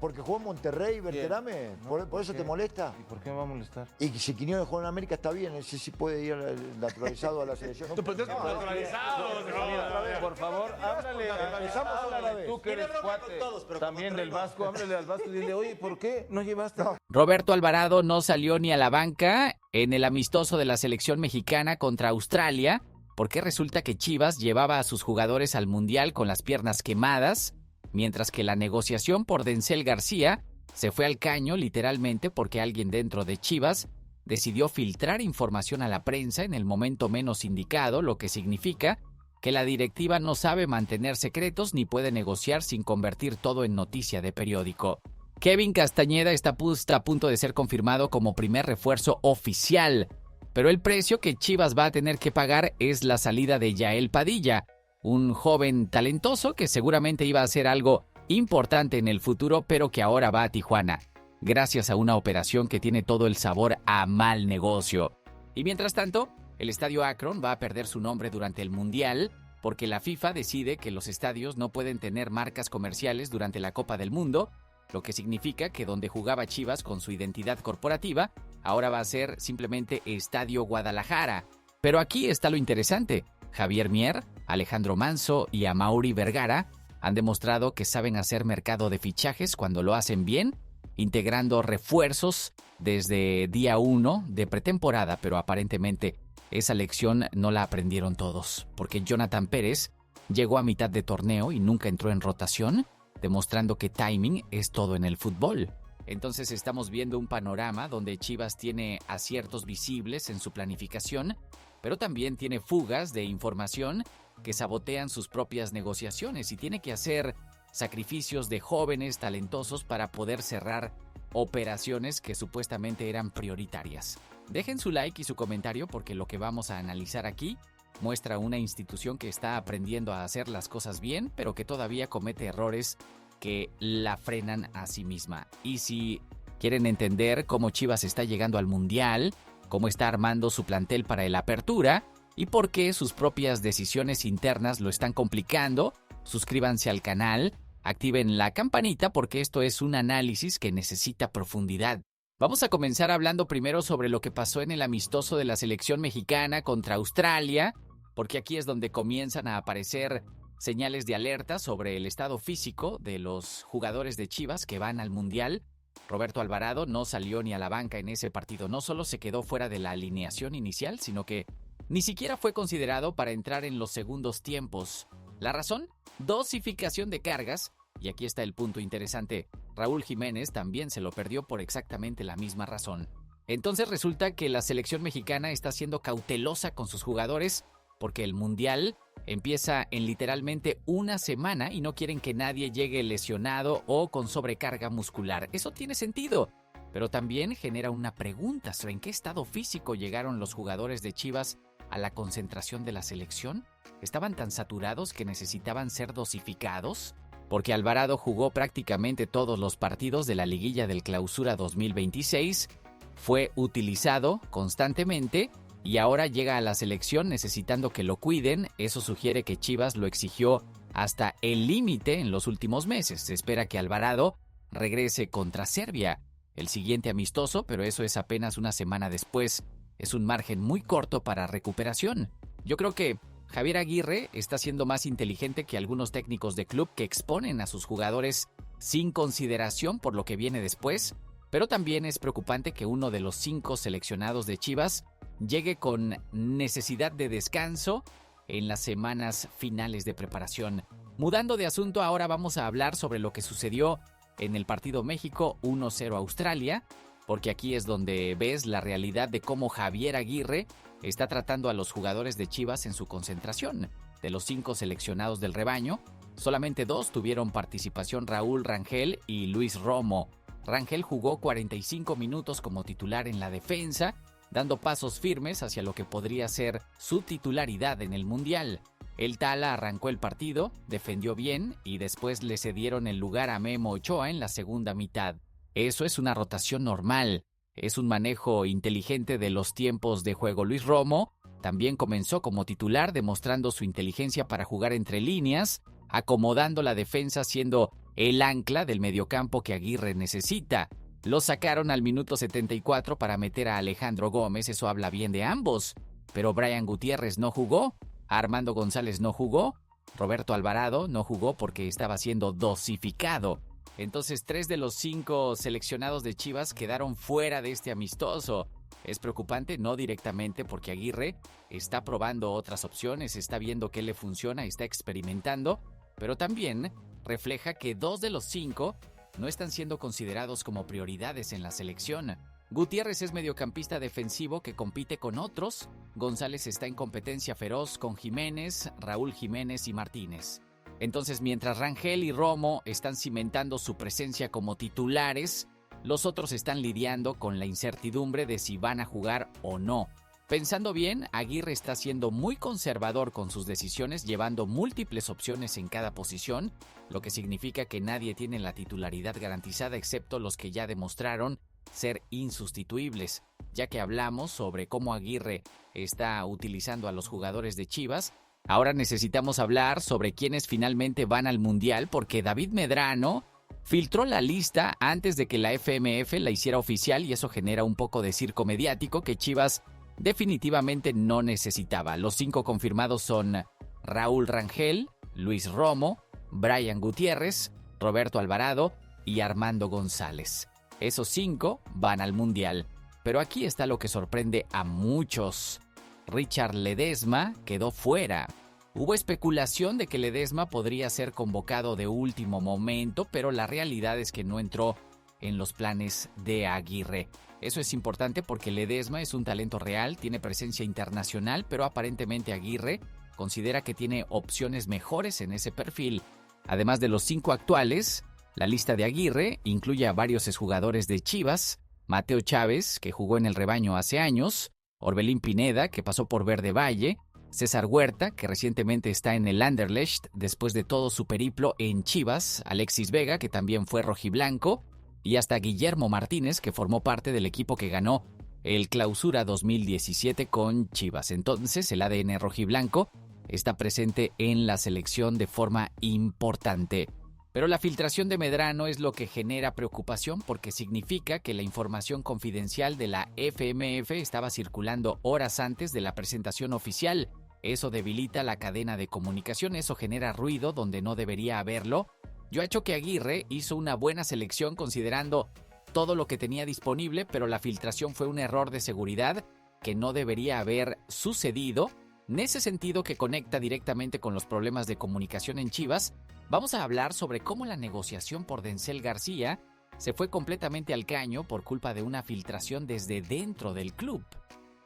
Monterrey, Berterame? ¿Por eso te molesta?
¿Y por qué me va a molestar?
Y si Quiñones juega en América está bien, ese sí puede ir naturalizado a la selección.
Tú pues, naturalizados,
Mira, por favor, háblale tú que eres cuate también del Vasco, háblale al Vasco y dile, oye, ¿por qué no llevaste?
Roberto Alvarado no salió ni a la banca en el amistoso de la selección mexicana contra Australia, porque resulta que Chivas llevaba a sus jugadores al Mundial con las piernas quemadas, mientras que la negociación por Denzel García se fue al caño literalmente porque alguien dentro de Chivas decidió filtrar información a la prensa en el momento menos indicado, lo que significa que la directiva no sabe mantener secretos ni puede negociar sin convertir todo en noticia de periódico. Kevin Castañeda está a punto de ser confirmado como primer refuerzo oficial, pero el precio que Chivas va a tener que pagar es la salida de Yael Padilla, un joven talentoso que seguramente iba a hacer algo importante en el futuro, pero que ahora va a Tijuana, gracias a una operación que tiene todo el sabor a mal negocio. Y mientras tanto, el estadio Akron va a perder su nombre durante el Mundial, porque la FIFA decide que los estadios no pueden tener marcas comerciales durante la Copa del Mundo, lo que significa que donde jugaba Chivas con su identidad corporativa, ahora va a ser simplemente Estadio Guadalajara. Pero aquí está lo interesante. Javier Mier, Alejandro Manso y Amaury Vergara han demostrado que saben hacer mercado de fichajes cuando lo hacen bien, integrando refuerzos desde día 1 de pretemporada, pero aparentemente esa lección no la aprendieron todos, porque Jonathan Pérez llegó a mitad de torneo y nunca entró en rotación, demostrando que timing es todo en el fútbol. Entonces estamos viendo un panorama donde Chivas tiene aciertos visibles en su planificación, pero también tiene fugas de información que sabotean sus propias negociaciones y tiene que hacer sacrificios de jóvenes talentosos para poder cerrar operaciones que supuestamente eran prioritarias. Dejen su like y su comentario porque lo que vamos a analizar aquí muestra una institución que está aprendiendo a hacer las cosas bien, pero que todavía comete errores que la frenan a sí misma. Y si quieren entender cómo Chivas está llegando al Mundial, cómo está armando su plantel para el Apertura y por qué sus propias decisiones internas lo están complicando, suscríbanse al canal, activen la campanita porque esto es un análisis que necesita profundidad. Vamos a comenzar hablando primero sobre lo que pasó en el amistoso de la selección mexicana contra Australia, porque aquí es donde comienzan a aparecer señales de alerta sobre el estado físico de los jugadores de Chivas que van al Mundial. Roberto Alvarado no salió ni a la banca en ese partido, no solo se quedó fuera de la alineación inicial, sino que ni siquiera fue considerado para entrar en los segundos tiempos. ¿La razón? Dosificación de cargas. Y aquí está el punto interesante. Raúl Jiménez también se lo perdió por exactamente la misma razón. Entonces resulta que la selección mexicana está siendo cautelosa con sus jugadores porque el Mundial empieza en literalmente una semana y no quieren que nadie llegue lesionado o con sobrecarga muscular. Eso tiene sentido, pero también genera una pregunta. ¿En qué estado físico llegaron los jugadores de Chivas a la concentración de la selección? ¿Estaban tan saturados que necesitaban ser dosificados? Porque Alvarado jugó prácticamente todos los partidos de la liguilla del Clausura 2026, fue utilizado constantemente y ahora llega a la selección necesitando que lo cuiden. Eso sugiere que Chivas lo exigió hasta el límite en los últimos meses. Se espera que Alvarado regrese contra Serbia, el siguiente amistoso, pero eso es apenas una semana después. Es un margen muy corto para recuperación. Yo creo que Javier Aguirre está siendo más inteligente que algunos técnicos de club que exponen a sus jugadores sin consideración por lo que viene después, pero también es preocupante que uno de los 5 seleccionados de Chivas llegue con necesidad de descanso en las semanas finales de preparación. Mudando de asunto, ahora vamos a hablar sobre lo que sucedió en el partido México 1-0 Australia, porque aquí es donde ves la realidad de cómo Javier Aguirre está tratando a los jugadores de Chivas en su concentración. De los 5 seleccionados del rebaño, solamente 2 tuvieron participación: Raúl Rangel y Luis Romo. Rangel jugó 45 minutos como titular en la defensa, dando pasos firmes hacia lo que podría ser su titularidad en el Mundial. El Tala arrancó el partido, defendió bien y después le cedieron el lugar a Memo Ochoa en la segunda mitad. Eso es una rotación normal. Es un manejo inteligente de los tiempos de juego. Luis Romo también comenzó como titular, demostrando su inteligencia para jugar entre líneas, acomodando la defensa, siendo el ancla del mediocampo que Aguirre necesita. Lo sacaron al minuto 74 para meter a Alejandro Gómez, eso habla bien de ambos. Pero Brian Gutiérrez no jugó, Armando González no jugó, Roberto Alvarado no jugó porque estaba siendo dosificado. Entonces 3 de los 5 seleccionados de Chivas quedaron fuera de este amistoso. Es preocupante, no directamente porque Aguirre está probando otras opciones, está viendo qué le funciona, está experimentando, pero también refleja que 2 de los 5 no están siendo considerados como prioridades en la selección. Gutiérrez es mediocampista defensivo que compite con otros. González está en competencia feroz con Jiménez, Raúl Jiménez y Martínez. Entonces, mientras Rangel y Romo están cimentando su presencia como titulares, los otros están lidiando con la incertidumbre de si van a jugar o no. Pensando bien, Aguirre está siendo muy conservador con sus decisiones, llevando múltiples opciones en cada posición, lo que significa que nadie tiene la titularidad garantizada excepto los que ya demostraron ser insustituibles. Ya que hablamos sobre cómo Aguirre está utilizando a los jugadores de Chivas, ahora necesitamos hablar sobre quiénes finalmente van al Mundial, porque David Medrano filtró la lista antes de que la FMF la hiciera oficial y eso genera un poco de circo mediático que Chivas definitivamente no necesitaba. Los 5 confirmados son Raúl Rangel, Luis Romo, Brian Gutiérrez, Roberto Alvarado y Armando González. Esos 5 van al Mundial. Pero aquí está lo que sorprende a muchos. Richard Ledesma quedó fuera. Hubo especulación de que Ledesma podría ser convocado de último momento, pero la realidad es que no entró en los planes de Aguirre. Eso es importante porque Ledesma es un talento real, tiene presencia internacional, pero aparentemente Aguirre considera que tiene opciones mejores en ese perfil. Además de los 5 actuales, la lista de Aguirre incluye a varios exjugadores de Chivas: Mateo Chávez, que jugó en el rebaño hace años, Orbelín Pineda, que pasó por Verde Valle, César Huerta, que recientemente está en el Anderlecht después de todo su periplo en Chivas, Alexis Vega, que también fue rojiblanco, y hasta Guillermo Martínez, que formó parte del equipo que ganó el Clausura 2017 con Chivas. Entonces, el ADN rojiblanco está presente en la selección de forma importante. Pero la filtración de Medrano es lo que genera preocupación porque significa que la información confidencial de la FMF estaba circulando horas antes de la presentación oficial. Eso debilita la cadena de comunicación, eso genera ruido donde no debería haberlo. Yo he hecho que Aguirre hizo una buena selección considerando todo lo que tenía disponible, pero la filtración fue un error de seguridad que no debería haber sucedido. En ese sentido, que conecta directamente con los problemas de comunicación en Chivas, vamos a hablar sobre cómo la negociación por Denzel García se fue completamente al caño por culpa de una filtración desde dentro del club.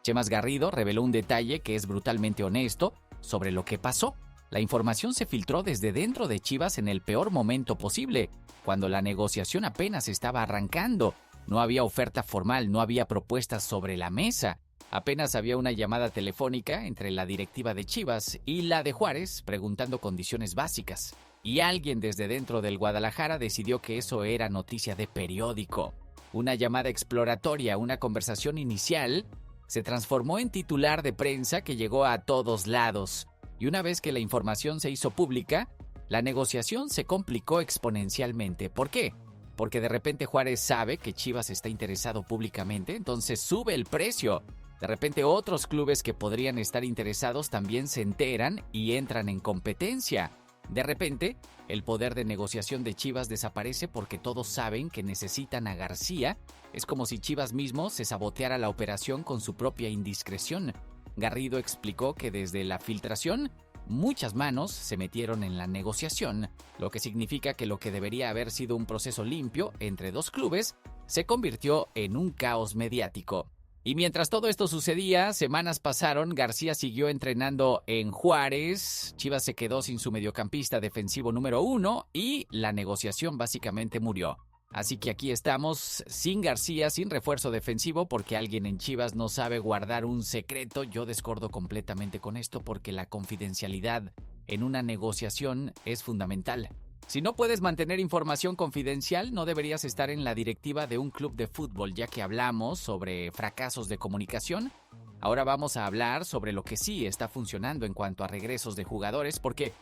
Chemás Garrido reveló un detalle que es brutalmente honesto sobre lo que pasó. La información se filtró desde dentro de Chivas en el peor momento posible, cuando la negociación apenas estaba arrancando. No había oferta formal, no había propuestas sobre la mesa. Apenas había una llamada telefónica entre la directiva de Chivas y la de Juárez preguntando condiciones básicas. Y alguien desde dentro del Guadalajara decidió que eso era noticia de periódico. Una llamada exploratoria, una conversación inicial, se transformó en titular de prensa que llegó a todos lados. Y una vez que la información se hizo pública, la negociación se complicó exponencialmente. ¿Por qué? Porque de repente Juárez sabe que Chivas está interesado públicamente, entonces sube el precio. De repente otros clubes que podrían estar interesados también se enteran y entran en competencia. De repente, el poder de negociación de Chivas desaparece porque todos saben que necesitan a García. Es como si Chivas mismo se saboteara la operación con su propia indiscreción. Garrido explicó que desde la filtración, muchas manos se metieron en la negociación, lo que significa que lo que debería haber sido un proceso limpio entre dos clubes se convirtió en un caos mediático. Y mientras todo esto sucedía, semanas pasaron, García siguió entrenando en Juárez, Chivas se quedó sin su mediocampista defensivo número 1 y la negociación básicamente murió. Así que aquí estamos sin García, sin refuerzo defensivo, porque alguien en Chivas no sabe guardar un secreto. Yo discordo completamente con esto porque la confidencialidad en una negociación es fundamental. Si no puedes mantener información confidencial, no deberías estar en la directiva de un club de fútbol, ya que hablamos sobre fracasos de comunicación. Ahora vamos a hablar sobre lo que sí está funcionando en cuanto a regresos de jugadores, porque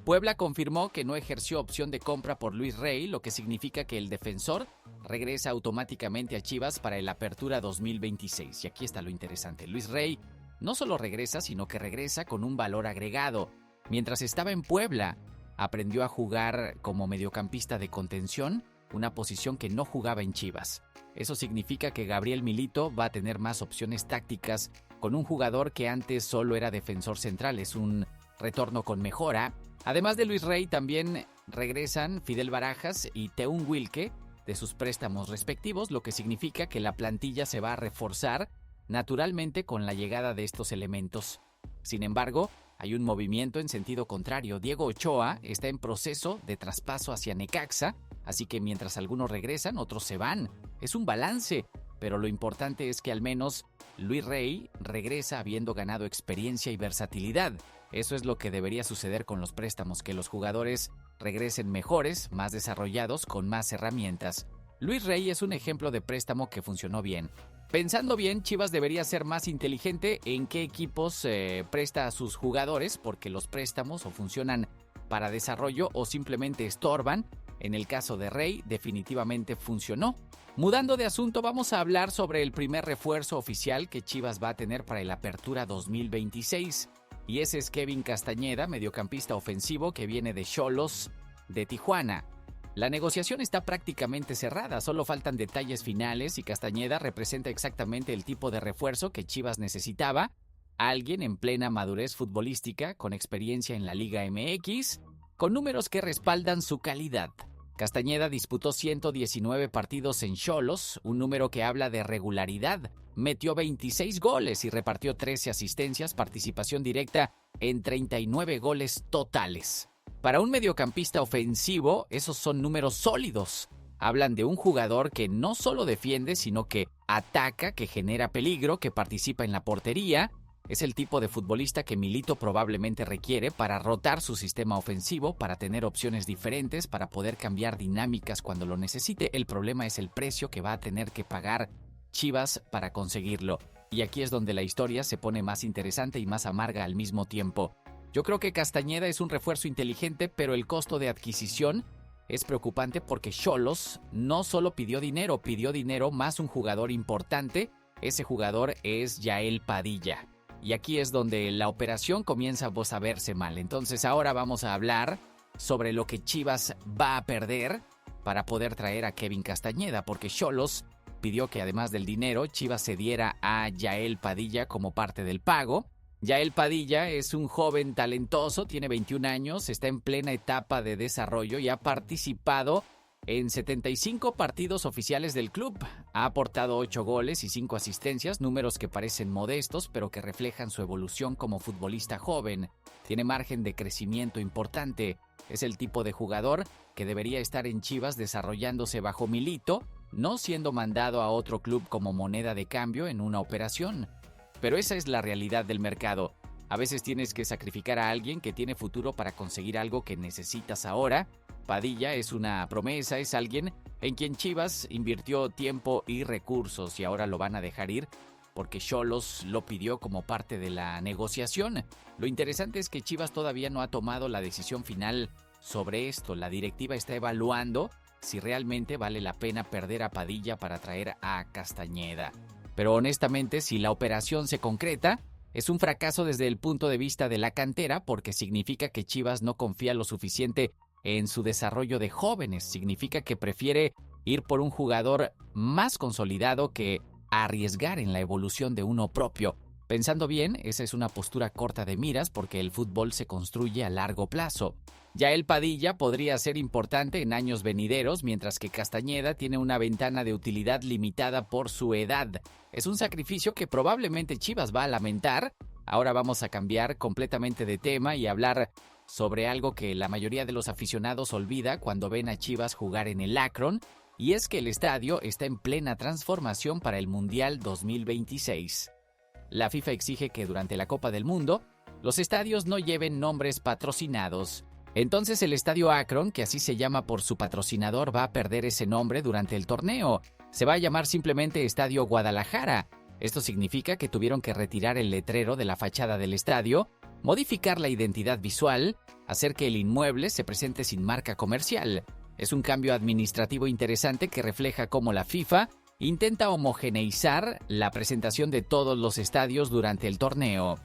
Puebla confirmó que no ejerció opción de compra por Luis Rey, lo que significa que el defensor regresa automáticamente a Chivas para el Apertura 2026. Y aquí está lo interesante. Luis Rey no solo regresa, sino que regresa con un valor agregado. Mientras estaba en Puebla, aprendió a jugar como mediocampista de contención, una posición que no jugaba en Chivas. Eso significa que Gabriel Milito va a tener más opciones tácticas con un jugador que antes solo era defensor central. Es un retorno con mejora. Además de Luis Rey, también regresan Fidel Barajas y Teun Wilke de sus préstamos respectivos, lo que significa que la plantilla se va a reforzar naturalmente con la llegada de estos elementos. Sin embargo, hay un movimiento en sentido contrario. Diego Ochoa está en proceso de traspaso hacia Necaxa, así que mientras algunos regresan, otros se van. Es un balance, pero lo importante es que al menos Luis Rey regresa habiendo ganado experiencia y versatilidad. Eso es lo que debería suceder con los préstamos, que los jugadores regresen mejores, más desarrollados, con más herramientas. Luis Rey es un ejemplo de préstamo que funcionó bien. Pensando bien, Chivas debería ser más inteligente en qué equipos presta a sus jugadores, porque los préstamos o funcionan para desarrollo o simplemente estorban. En el caso de Rey, definitivamente funcionó. Mudando de asunto, vamos a hablar sobre el primer refuerzo oficial que Chivas va a tener para el Apertura 2026. Y ese es Kevin Castañeda, mediocampista ofensivo que viene de Xolos de Tijuana. La negociación está prácticamente cerrada, solo faltan detalles finales y Castañeda representa exactamente el tipo de refuerzo que Chivas necesitaba. Alguien en plena madurez futbolística, con experiencia en la Liga MX, con números que respaldan su calidad. Castañeda disputó 119 partidos en Xolos, un número que habla de regularidad. Metió 26 goles y repartió 13 asistencias, participación directa en 39 goles totales. Para un mediocampista ofensivo, esos son números sólidos. Hablan de un jugador que no solo defiende, sino que ataca, que genera peligro, que participa en la portería. Es el tipo de futbolista que Milito probablemente requiere para rotar su sistema ofensivo, para tener opciones diferentes, para poder cambiar dinámicas cuando lo necesite. El problema es el precio que va a tener que pagar Chivas para conseguirlo. Y aquí es donde la historia se pone más interesante y más amarga al mismo tiempo. Yo creo que Castañeda es un refuerzo inteligente, pero el costo de adquisición es preocupante porque Xolos no solo pidió dinero más un jugador importante. Ese jugador es Yael Padilla. Y aquí es donde la operación comienza a verse mal. Entonces ahora vamos a hablar sobre lo que Chivas va a perder para poder traer a Kevin Castañeda, porque Xolos pidió que además del dinero, Chivas cediera a Yael Padilla como parte del pago. Yael Padilla es un joven talentoso, tiene 21 años, está en plena etapa de desarrollo y ha participado en 75 partidos oficiales del club. Ha aportado 8 goles y 5 asistencias, números que parecen modestos, pero que reflejan su evolución como futbolista joven. Tiene margen de crecimiento importante. Es el tipo de jugador que debería estar en Chivas desarrollándose bajo Milito, no siendo mandado a otro club como moneda de cambio en una operación. Pero esa es la realidad del mercado. A veces tienes que sacrificar a alguien que tiene futuro para conseguir algo que necesitas ahora. Padilla es una promesa, es alguien en quien Chivas invirtió tiempo y recursos y ahora lo van a dejar ir porque Xolos lo pidió como parte de la negociación. Lo interesante es que Chivas todavía no ha tomado la decisión final sobre esto. La directiva está evaluando si realmente vale la pena perder a Padilla para traer a Castañeda. Pero honestamente, si la operación se concreta, es un fracaso desde el punto de vista de la cantera porque significa que Chivas no confía lo suficiente en su desarrollo de jóvenes. Significa que prefiere ir por un jugador más consolidado que arriesgar en la evolución de uno propio. Pensando bien, esa es una postura corta de miras porque el fútbol se construye a largo plazo. Yael Padilla podría ser importante en años venideros, mientras que Castañeda tiene una ventana de utilidad limitada por su edad. Es un sacrificio que probablemente Chivas va a lamentar. Ahora vamos a cambiar completamente de tema y hablar sobre algo que la mayoría de los aficionados olvida cuando ven a Chivas jugar en el Akron, y es que el estadio está en plena transformación para el Mundial 2026. La FIFA exige que durante la Copa del Mundo los estadios no lleven nombres patrocinados. Entonces el Estadio Akron, que así se llama por su patrocinador, va a perder ese nombre durante el torneo. Se va a llamar simplemente Estadio Guadalajara. Esto significa que tuvieron que retirar el letrero de la fachada del estadio, modificar la identidad visual, hacer que el inmueble se presente sin marca comercial. Es un cambio administrativo interesante que refleja cómo la FIFA intenta homogeneizar la presentación de todos los estadios durante el torneo.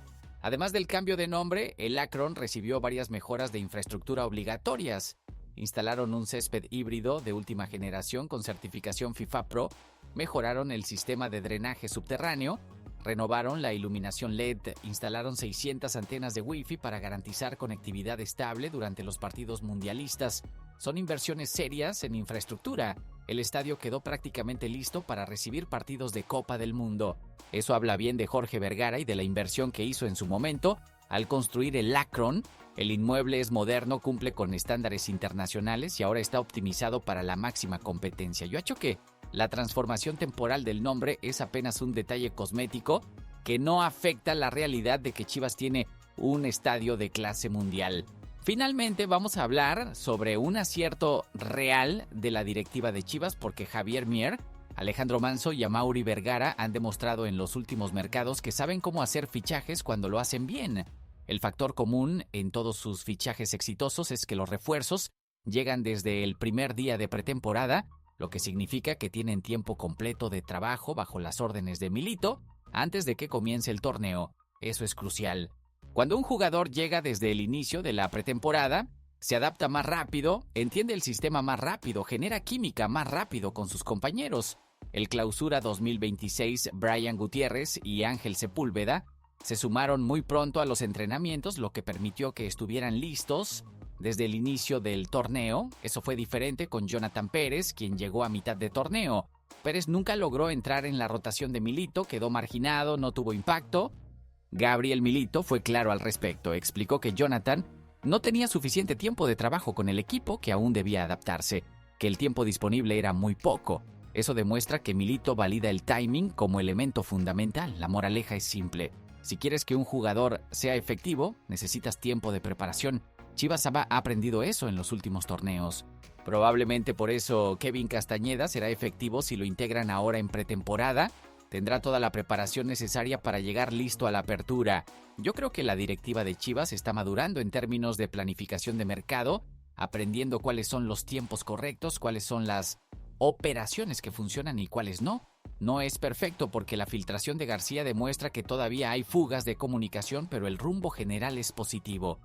Además del cambio de nombre, el Akron recibió varias mejoras de infraestructura obligatorias. Instalaron un césped híbrido de última generación con certificación FIFA Pro, mejoraron el sistema de drenaje subterráneo, renovaron la iluminación LED, instalaron 600 antenas de Wi-Fi para garantizar conectividad estable durante los partidos mundialistas. Son inversiones serias en infraestructura. El estadio quedó prácticamente listo para recibir partidos de Copa del Mundo. Eso habla bien de Jorge Vergara y de la inversión que hizo en su momento al construir el Akron. El inmueble es moderno, cumple con estándares internacionales y ahora está optimizado para la máxima competencia. Yo acho que la transformación temporal del nombre es apenas un detalle cosmético que no afecta la realidad de que Chivas tiene un estadio de clase mundial. Finalmente vamos a hablar sobre un acierto real de la directiva de Chivas porque Javier Mier, Alejandro Manso y Amaury Vergara han demostrado en los últimos mercados que saben cómo hacer fichajes cuando lo hacen bien. El factor común en todos sus fichajes exitosos es que los refuerzos llegan desde el primer día de pretemporada, lo que significa que tienen tiempo completo de trabajo bajo las órdenes de Milito antes de que comience el torneo. Eso es crucial. Cuando un jugador llega desde el inicio de la pretemporada, se adapta más rápido, entiende el sistema más rápido, genera química más rápido con sus compañeros. El Clausura 2026, Brian Gutiérrez y Ángel Sepúlveda se sumaron muy pronto a los entrenamientos, lo que permitió que estuvieran listos desde el inicio del torneo. Eso fue diferente con Jonathan Pérez, quien llegó a mitad de torneo. Pérez nunca logró entrar en la rotación de Milito, quedó marginado, no tuvo impacto. Gabriel Milito fue claro al respecto, explicó que Jonathan no tenía suficiente tiempo de trabajo con el equipo, que aún debía adaptarse, que el tiempo disponible era muy poco. Eso demuestra que Milito valida el timing como elemento fundamental. La moraleja es simple. Si quieres que un jugador sea efectivo, necesitas tiempo de preparación. Chivas ha aprendido eso en los últimos torneos. Probablemente por eso Kevin Castañeda será efectivo si lo integran ahora en pretemporada. Tendrá toda la preparación necesaria para llegar listo a la apertura. Yo creo que la directiva de Chivas está madurando en términos de planificación de mercado, aprendiendo cuáles son los tiempos correctos, cuáles son las operaciones que funcionan y cuáles no. No es perfecto porque la filtración de García demuestra que todavía hay fugas de comunicación, pero el rumbo general es positivo.